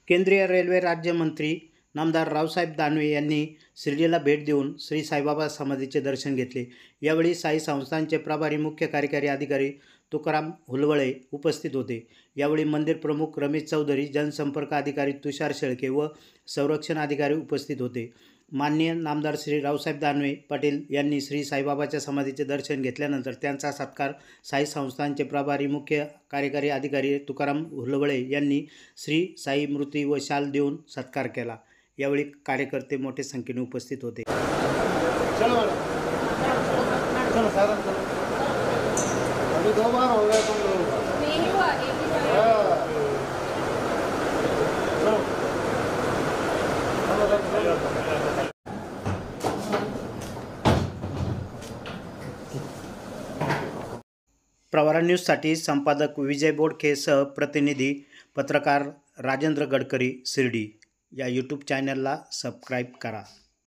केंद्रीय रेल्वे राज्यमंत्री नामदार रावसाहेब दानवे यांनी शिर्डीला भेट देऊन श्री साईबाबा समाधीचे दर्शन घेतले। यावेळी साई संस्थानचे प्रभारी मुख्य कार्यकारी अधिकारी तुकाराम हुलवळे उपस्थित होते। यावेळी मंदिर प्रमुख रमेश चौधरी, जनसंपर्क अधिकारी तुषार शेळके व संरक्षण अधिकारी उपस्थित होते। माननीय नामदार श्री रावसाहेब दानवे पाटील यांनी श्री साईबाबाच्या समाधीचे दर्शन घेतल्यानंतर त्यांचा सत्कार साई संस्थानचे प्रभारी मुख्य कार्यकारी अधिकारी तुकाराम हुलवळे यांनी श्री साई मूर्ती व शाल देऊन सत्कार केला। यावेळी कार्यकर्ते मोठ्या संख्येने उपस्थित होते। प्रवरा न्यूजसाठी संपादक विजय बोडखेसह प्रतिनिधी पत्रकार राजेंद्र गडकरी, शिर्डी। या यूट्यूब चॅनलला सबस्क्राईब करा।